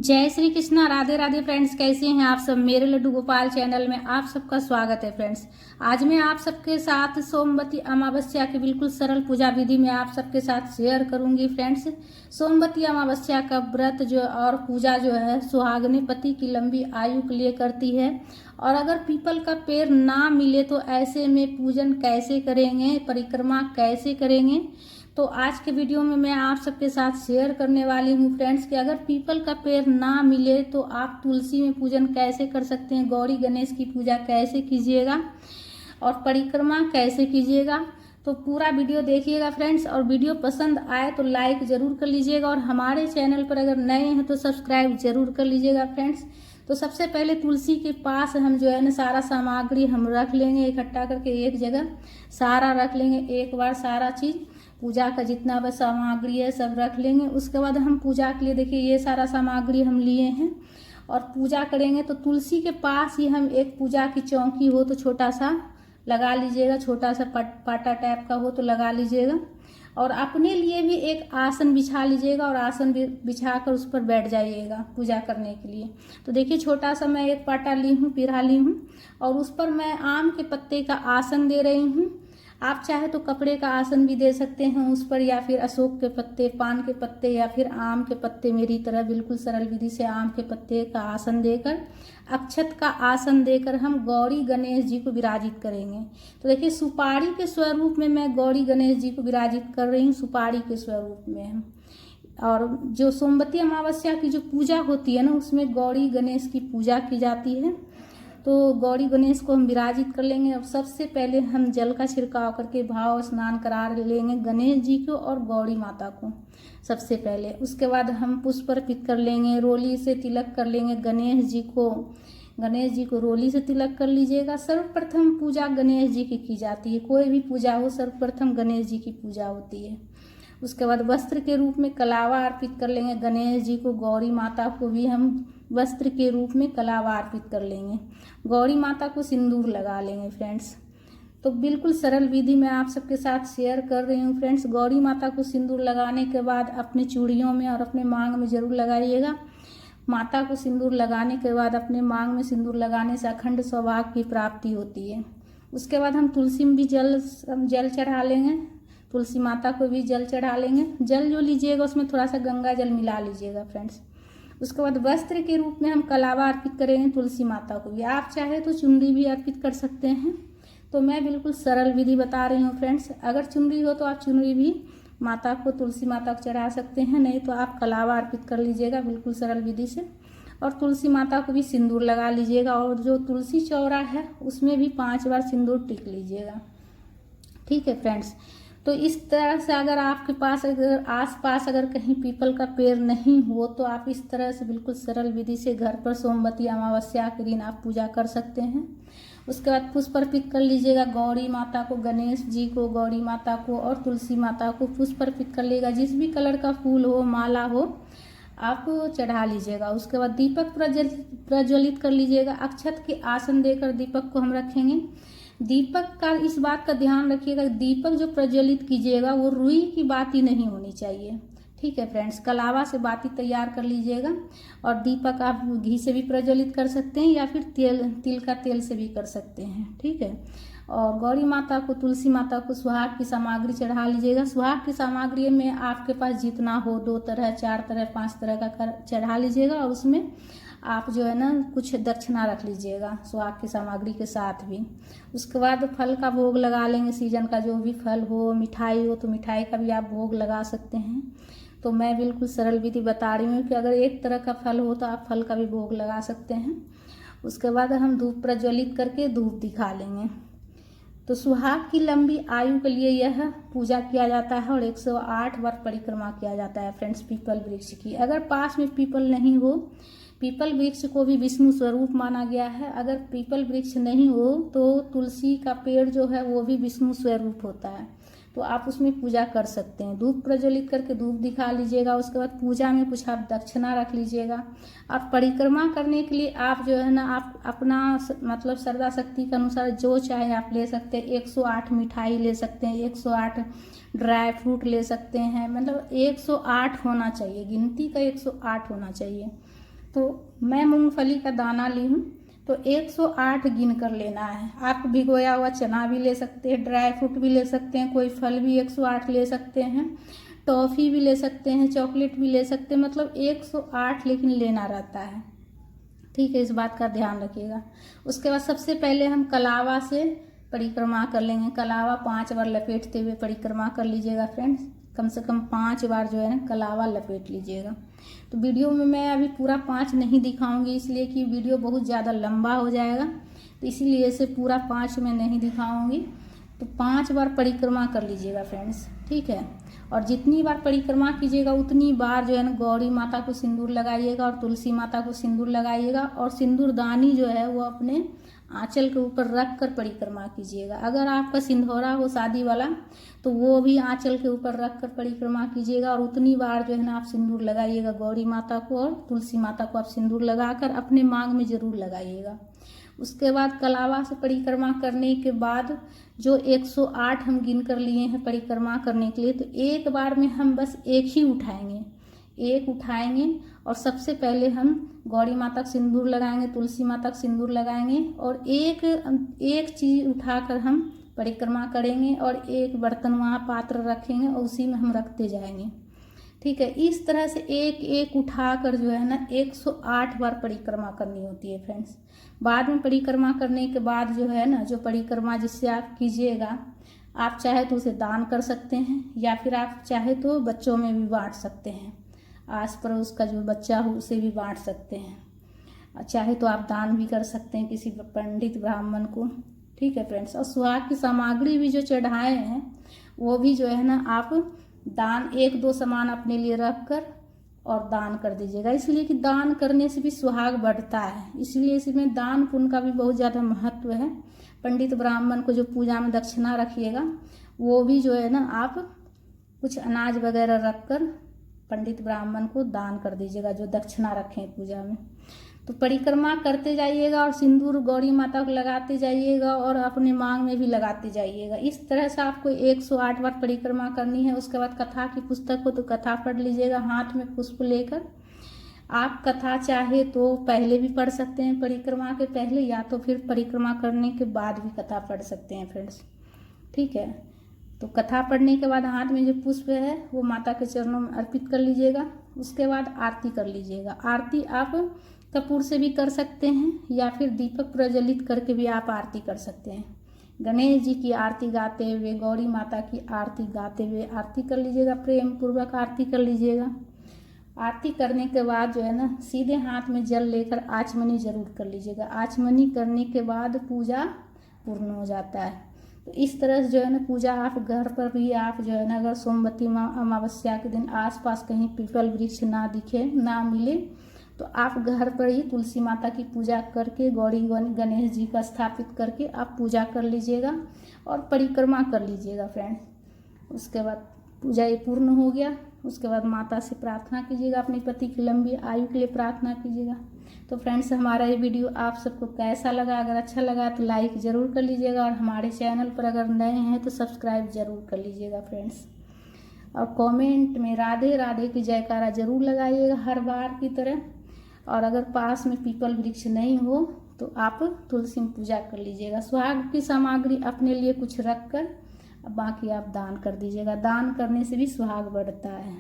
जय श्री कृष्णा। राधे राधे फ्रेंड्स, कैसे हैं आप सब। मेरे लड्डू गोपाल चैनल में आप सबका स्वागत है फ्रेंड्स। आज मैं आप सबके साथ सोमवती अमावस्या की बिल्कुल सरल पूजा विधि में आप सबके साथ शेयर करूंगी फ्रेंड्स। सोमवती अमावस्या का व्रत जो और पूजा जो है सुहागने पति की लंबी आयु के लिए करती है। और अगर पीपल का पेड़ ना मिले तो ऐसे में पूजन कैसे करेंगे, परिक्रमा कैसे करेंगे, तो आज के वीडियो में मैं आप सबके साथ शेयर करने वाली हूँ फ्रेंड्स कि अगर पीपल का पेड़ ना मिले तो आप तुलसी में पूजन कैसे कर सकते हैं, गौरी गणेश की पूजा कैसे कीजिएगा और परिक्रमा कैसे कीजिएगा। तो पूरा वीडियो देखिएगा फ्रेंड्स, और वीडियो पसंद आए तो लाइक ज़रूर कर लीजिएगा और हमारे चैनल पर अगर नए हैं तो सब्सक्राइब जरूर कर लीजिएगा फ्रेंड्स। तो सबसे पहले तुलसी के पास हम जो है ना सारा सामग्री हम रख लेंगे इकट्ठा करके एक जगह, सारा रख लेंगे एक बार, सारा चीज़ पूजा का जितना बस सामग्री है सब रख लेंगे। उसके बाद हम पूजा के लिए देखिए ये सारा सामग्री हम लिए हैं और पूजा करेंगे। तो तुलसी के पास ही हम एक पूजा की चौकी हो तो छोटा सा लगा लीजिएगा, छोटा सा पाटा टाइप का हो तो लगा लीजिएगा। और अपने लिए भी एक आसन बिछा लीजिएगा और आसन बिछा कर उस पर बैठ जाइएगा पूजा करने के लिए। तो देखिए छोटा सा मैं एक पाटा ली हूँ, पीढ़ा ली हूँ और उस पर मैं आम के पत्ते का आसन दे रही हूँ। आप चाहे तो कपड़े का आसन भी दे सकते हैं उस पर, या फिर अशोक के पत्ते, पान के पत्ते या फिर आम के पत्ते। मेरी तरह बिल्कुल सरल विधि से आम के पत्ते का आसन देकर, अक्षत का आसन देकर हम गौरी गणेश जी को विराजित करेंगे। तो देखिए सुपारी के स्वरूप में मैं गौरी गणेश जी को विराजित कर रही हूँ, सुपारी के स्वरूप में। और जो सोमवती अमावस्या की जो पूजा होती है ना उसमें गौरी गणेश की पूजा की जाती है। तो गौरी गणेश को हम विराजित कर लेंगे। अब सबसे पहले हम जल का छिड़काव करके भाव स्नान करा लेंगे गणेश जी को और गौरी माता को सबसे पहले। उसके बाद हम पुष्प अर्पित कर लेंगे, रोली से तिलक कर लेंगे गणेश जी को। गणेश जी को रोली से तिलक कर लीजिएगा। सर्वप्रथम पूजा गणेश जी की जाती है, कोई भी पूजा हो सर्वप्रथम गणेश जी की पूजा होती है। उसके बाद वस्त्र के रूप में कलावा अर्पित कर लेंगे गणेश जी को। गौरी माता को भी हम वस्त्र के रूप में कलावा अर्पित कर लेंगे। गौरी माता को सिंदूर लगा लेंगे फ्रेंड्स। तो बिल्कुल सरल विधि मैं आप सबके साथ शेयर कर रही हूँ फ्रेंड्स। गौरी माता को सिंदूर लगाने के बाद अपने चूड़ियों में और अपने मांग में जरूर लगाइएगा। माता को सिंदूर लगाने के बाद अपने मांग में सिंदूर लगाने से अखंड सौभाग्य की प्राप्ति होती है। उसके बाद हम तुलसी में भी जल चढ़ा लेंगे, तुलसी माता को भी जल चढ़ा लेंगे। जल जो लीजिएगा उसमें थोड़ा सा गंगा जल मिला लीजिएगा फ्रेंड्स। उसके बाद वस्त्र के रूप में हम कलावा अर्पित करेंगे तुलसी माता को भी। आप चाहे तो चुनरी भी अर्पित कर सकते हैं। तो मैं बिल्कुल सरल विधि बता रही हूँ फ्रेंड्स। अगर चुनरी हो तो आप चुनरी भी माता को, तुलसी माता को चढ़ा सकते हैं, नहीं तो आप कलावा अर्पित कर लीजिएगा बिल्कुल सरल विधि से। और तुलसी माता को भी सिंदूर लगा लीजिएगा और जो तुलसी चौरा है उसमें भी 5 बार सिंदूर टिक लीजिएगा। ठीक है फ्रेंड्स। तो इस तरह से अगर आपके पास अगर आसपास अगर कहीं पीपल का पेड़ नहीं हो तो आप इस तरह से बिल्कुल सरल विधि से घर पर सोमवती अमावस्या के दिन आप पूजा कर सकते हैं। उसके बाद पुष्प अर्पित कर लीजिएगा गौरी माता को, गणेश जी को, गौरी माता को और तुलसी माता को पुष्प अर्पित कर लीजिएगा। जिस भी कलर का फूल हो, माला हो, आप चढ़ा लीजिएगा। उसके बाद दीपक प्रज्वलित कर लीजिएगा। अक्षत के आसन देकर दीपक को हम रखेंगे। दीपक का इस बात का ध्यान रखिएगा, दीपक जो प्रज्वलित कीजिएगा वो रुई की बाती नहीं होनी चाहिए। ठीक है फ्रेंड्स। कलावा से बाती तैयार कर लीजिएगा और दीपक आप घी से भी प्रज्वलित कर सकते हैं या फिर तिल का तेल से भी कर सकते हैं। ठीक है। और गौरी माता को, तुलसी माता को सुहाग की सामग्री चढ़ा लीजिएगा। सुहाग की सामग्री में आपके पास जितना हो, 2 तरह, 4 तरह, 5 तरह का चढ़ा लीजिएगा और उसमें आप जो है ना कुछ दक्षिणा रख लीजिएगा सुहाग की सामग्री के साथ भी। उसके बाद फल का भोग लगा लेंगे। सीजन का जो भी फल हो, मिठाई हो तो मिठाई का भी आप भोग लगा सकते हैं। तो मैं बिल्कुल सरल विधि बता रही हूँ कि अगर एक तरह का फल हो तो आप फल का भी भोग लगा सकते हैं। उसके बाद हम धूप प्रज्वलित करके धूप दिखा लेंगे। तो सुहाग की लंबी आयु के लिए यह पूजा किया जाता है और 108 बार परिक्रमा किया जाता है फ्रेंड्स पीपल वृक्ष की। अगर पास में पीपल नहीं हो, पीपल वृक्ष को भी विष्णु स्वरूप माना गया है। अगर पीपल वृक्ष नहीं हो तो तुलसी का पेड़ जो है वो भी विष्णु स्वरूप होता है, तो आप उसमें पूजा कर सकते हैं। धूप प्रज्वलित करके धूप दिखा लीजिएगा। उसके बाद पूजा में कुछ आप दक्षिणा रख लीजिएगा। और परिक्रमा करने के लिए आप जो है ना आप अपना मतलब श्रद्धा शक्ति के अनुसार जो चाहे आप ले सकते हैं। 108 मिठाई ले सकते हैं, 108 ड्राई फ्रूट ले सकते हैं। मतलब 108 होना चाहिए, गिनती का 108 होना चाहिए। तो मैं मूंगफली का दाना ली हूँ, तो 108 गिन कर लेना है। आप भिगोया हुआ चना भी ले सकते हैं, ड्राई फ्रूट भी ले सकते हैं, कोई फल भी 108 ले सकते हैं, टॉफ़ी भी ले सकते हैं, चॉकलेट भी ले सकते हैं, मतलब 108 लेकिन लेना रहता है। ठीक है, इस बात का ध्यान रखिएगा। उसके बाद सबसे पहले हम कलावा से परिक्रमा कर लेंगे। कलावा 5 बार लपेटते हुए परिक्रमा कर लीजिएगा फ्रेंड्स। कम से कम 5 बार जो है ना कलावा लपेट लीजिएगा। तो वीडियो में मैं अभी पूरा 5 नहीं दिखाऊंगी, इसलिए कि वीडियो बहुत ज़्यादा लंबा हो जाएगा, तो इसीलिए इसे पूरा 5 में नहीं दिखाऊंगी। तो 5 बार परिक्रमा कर लीजिएगा फ्रेंड्स, ठीक है। और जितनी बार परिक्रमा कीजिएगा उतनी बार जो है ना गौरी माता को सिंदूर लगाइएगा और तुलसी माता को सिंदूर लगाइएगा। और सिंदूर दानी जो है वो अपने आंचल के ऊपर रख कर परिक्रमा कीजिएगा। अगर आपका सिंधौरा हो शादी वाला तो वो भी आंचल के ऊपर रख कर परिक्रमा कीजिएगा। और उतनी बार जो है ना आप सिंदूर लगाइएगा गौरी माता को, और तुलसी माता को आप सिंदूर लगाकर अपने मांग में जरूर लगाइएगा। उसके बाद कलावा से परिक्रमा करने के बाद जो 108 हम गिन कर लिए हैं परिक्रमा करने के लिए, तो एक बार में हम बस एक ही उठाएंगे, एक उठाएंगे। और सबसे पहले हम गौरी माता का सिंदूर लगाएंगे, तुलसी माता का सिंदूर लगाएंगे, और एक चीज़ उठाकर हम परिक्रमा करेंगे, और एक बर्तन वहाँ पात्र रखेंगे और उसी में हम रखते जाएंगे। ठीक है, इस तरह से एक एक उठाकर जो है ना 108 बार परिक्रमा करनी होती है फ्रेंड्स। बाद में परिक्रमा करने के बाद जो है ना, जो परिक्रमा जिससे आप कीजिएगा, आप चाहे तो उसे दान कर सकते हैं, या फिर आप चाहे तो बच्चों में भी बांट सकते हैं। आस पड़ोस का जो बच्चा हो उसे भी बांट सकते हैं। चाहे तो आप दान भी कर सकते हैं किसी पंडित ब्राह्मण को। ठीक है फ्रेंड्स। और सुहाग की सामग्री भी जो चढ़ाए हैं वो भी जो है ना आप दान 1-2 सामान अपने लिए रख कर और दान कर दीजिएगा, इसलिए कि दान करने से भी सुहाग बढ़ता है। इसलिए इसमें दान पुण्य का भी बहुत ज़्यादा महत्व है। पंडित ब्राह्मण को जो पूजा में दक्षिणा रखिएगा वो भी जो है ना आप कुछ अनाज वगैरह रख कर पंडित ब्राह्मण को दान कर दीजिएगा, जो दक्षिणा रखें पूजा में। तो परिक्रमा करते जाइएगा और सिंदूर गौरी माता को लगाते जाइएगा और अपने मांग में भी लगाते जाइएगा। इस तरह से आपको 108 बार परिक्रमा करनी है। उसके बाद कथा की पुस्तक हो तो कथा पढ़ लीजिएगा हाथ में पुष्प लेकर। आप कथा चाहे तो पहले भी पढ़ सकते हैं परिक्रमा के पहले, या तो फिर परिक्रमा करने के बाद भी कथा पढ़ सकते हैं फ्रेंड्स। ठीक है, तो कथा पढ़ने के बाद हाथ में जो पुष्प है वो माता के चरणों में अर्पित कर लीजिएगा। उसके बाद आरती कर लीजिएगा। आरती आप कपूर से भी कर सकते हैं या फिर दीपक प्रज्वलित करके भी आप आरती कर सकते हैं। गणेश जी की आरती गाते हुए, गौरी माता की आरती गाते हुए आरती कर लीजिएगा, प्रेम पूर्वक आरती कर लीजिएगा। आरती करने के बाद जो है ना सीधे हाथ में जल लेकर आचमनी जरूर कर लीजिएगा। आचमनी करने के बाद पूजा पूर्ण हो जाता है। तो इस तरह से जो है ना पूजा आप घर पर भी आप जो है ना, अगर सोमवती अमावस्या के दिन आसपास कहीं पीपल वृक्ष ना दिखे ना मिले तो आप घर पर ही तुलसी माता की पूजा करके गौरी गणेश जी का स्थापित करके आप पूजा कर लीजिएगा और परिक्रमा कर लीजिएगा फ्रेंड। उसके बाद पूजा ये पूर्ण हो गया। उसके बाद माता से प्रार्थना कीजिएगा, अपने पति की लंबी आयु के लिए प्रार्थना कीजिएगा। तो फ्रेंड्स, हमारा ये वीडियो आप सबको कैसा लगा? अगर अच्छा लगा तो लाइक ज़रूर कर लीजिएगा, और हमारे चैनल पर अगर नए हैं तो सब्सक्राइब ज़रूर कर लीजिएगा फ्रेंड्स। और कमेंट में राधे राधे की जयकारा ज़रूर लगाइएगा हर बार की तरह। और अगर पास में पीपल वृक्ष नहीं हो तो आप तुलसी में पूजा कर लीजिएगा। सुहाग की सामग्री अपने लिए कुछ रख कर बाकी आप दान कर दीजिएगा। दान करने से भी सुहाग बढ़ता है।